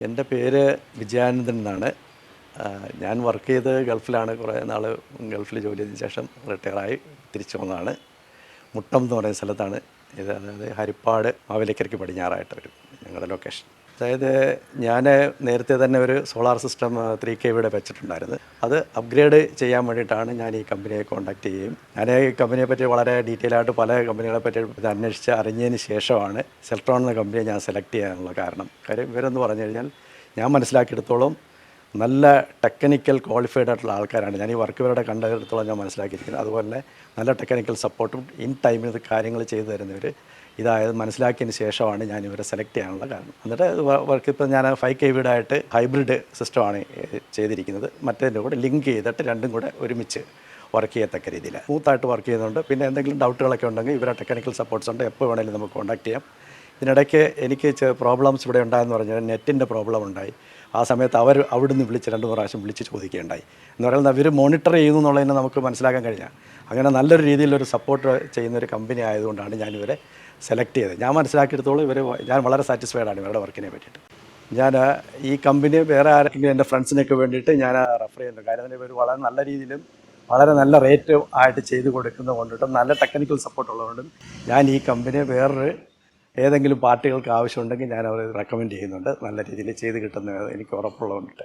എൻ്റെ പേര് വിജയാനന്ദൻ എന്നാണ്. ഞാൻ വർക്ക് ചെയ്ത് ഗൾഫിലാണ്. കുറേ നാൾ ഗൾഫിൽ ജോലി ചെയ്തതിന് ശേഷം റിട്ടയറായി തിരിച്ചു വന്നതാണ്. മുട്ടം എന്ന് പറയുന്ന സ്ഥലത്താണ് ഇത്. അതായത് ഹരിപ്പാട് മാവേലിക്കരയ്ക്ക് പടിഞ്ഞാറായിട്ട് വരും ഞങ്ങളുടെ ലൊക്കേഷൻ. അതായത് ഞാൻ നേരത്തെ തന്നെ ഒരു സോളാർ സിസ്റ്റം 3 kVയുടെ വെച്ചിട്ടുണ്ടായിരുന്നു. അത് അപ്ഗ്രേഡ് ചെയ്യാൻ വേണ്ടിയിട്ടാണ് ഞാൻ ഈ കമ്പനിയെ കോൺടാക്റ്റ് ചെയ്യുകയും ഞാൻ ഈ കമ്പനിയെ പറ്റി വളരെ ഡീറ്റെയിൽ ആയിട്ട് പല കമ്പനികളെ പറ്റി ഇത് അന്വേഷിച്ച് അറിഞ്ഞതിന് ശേഷമാണ് സെൽട്രോൺ എന്ന കമ്പനിയെ ഞാൻ സെലക്ട് ചെയ്യാനുള്ള കാര്യം ഇവരെന്ന് പറഞ്ഞു കഴിഞ്ഞാൽ ഞാൻ മനസ്സിലാക്കിയെടുത്തോളം നല്ല ടെക്നിക്കൽ ക്വാളിഫൈഡ് ആയിട്ടുള്ള ആൾക്കാരാണ്. ഞാൻ ഈ വർക്ക് ഇവരുടെ കണ്ടെടുത്തോളം ഞാൻ മനസ്സിലാക്കിയിരിക്കുന്നത്. അതുപോലെ നല്ല ടെക്നിക്കൽ സപ്പോർട്ടും ഇൻ ടൈമിൽ ഇത് കാര്യങ്ങൾ ചെയ്തു തരുന്നവർ ഇതായത് മനസ്സിലാക്കിയതിന് ശേഷമാണ് ഞാൻ ഇവരെ സെലക്ട് ചെയ്യാനുള്ള കാരണം. എന്നിട്ട് വർക്ക് ഇപ്പോൾ ഞാൻ 5 kVയുടെ ആയിട്ട് ഹൈബ്രിഡ് സിസ്റ്റമാണ് ചെയ്തിരിക്കുന്നത്. മറ്റേതിൻ്റെ കൂടെ ലിങ്ക് ചെയ്തിട്ട് രണ്ടും കൂടെ ഒരുമിച്ച് വർക്ക് ചെയ്യത്തക്ക രീതിയിൽ സ്മൂത്തായിട്ട് വർക്ക് ചെയ്യുന്നുണ്ട്. പിന്നെ എന്തെങ്കിലും ഡൗട്ടുകളൊക്കെ ഉണ്ടെങ്കിൽ ഇവരെ ടെക്നിക്കൽ സപ്പോർട്ട്സ് ഉണ്ട്, എപ്പോൾ വേണമെങ്കിലും നമുക്ക് കോൺടാക്ട് ചെയ്യാം. ഇതിനിടയ്ക്ക് എനിക്ക് പ്രോബ്ലംസ് ഇവിടെ ഉണ്ടായെന്ന് പറഞ്ഞാൽ നെറ്റിൻ്റെ പ്രോബ്ലം ഉണ്ടായി. ആ സമയത്ത് അവിടുന്ന് വിളിച്ച് 2 പ്രാവശ്യം വിളിച്ച് ചോദിക്കുകയുണ്ടായി. എന്ന് പറയുന്നത് അവർ മോണിറ്റർ ചെയ്യുന്നു എന്നുള്ളതിനെ നമുക്ക് മനസ്സിലാക്കാൻ കഴിഞ്ഞാൽ അങ്ങനെ നല്ലൊരു രീതിയിലൊരു സപ്പോർട്ട് ചെയ്യുന്നൊരു കമ്പനി ആയതുകൊണ്ടാണ് ഞാനിവരെ സെലക്ട് ചെയ്തത്. ഞാൻ മനസ്സിലാക്കിയെടുത്തോളം ഞാൻ വളരെ സാറ്റിസ്ഫൈഡാണ് ഇവരുടെ വർക്കിനെ പറ്റിയിട്ട്. ഞാൻ ഈ കമ്പനി വേറെ ആരെങ്കിലും എൻ്റെ ഫ്രണ്ട്സിനൊക്കെ വേണ്ടിയിട്ട് ഞാൻ റെഫർ ചെയ്യുന്നുണ്ട്. കാര്യം ഇവർ വളരെ നല്ല രീതിയിലും വളരെ നല്ല റേറ്റ് ആയിട്ട് ചെയ്ത് കൊടുക്കുന്നത് കൊണ്ടിട്ടും നല്ല ടെക്നിക്കൽ സപ്പോർട്ട് ഉള്ളതുകൊണ്ടും ഞാൻ ഈ കമ്പനി വേറൊരു ഏതെങ്കിലും പാർട്ടികൾക്ക് ആവശ്യമുണ്ടെങ്കിൽ ഞാൻ അവർ റെക്കമെൻഡ് ചെയ്യുന്നുണ്ട്. നല്ല രീതിയിൽ ചെയ്ത് കിട്ടുന്നത് എനിക്ക് ഉറപ്പുള്ളതുകൊണ്ടിട്ട്.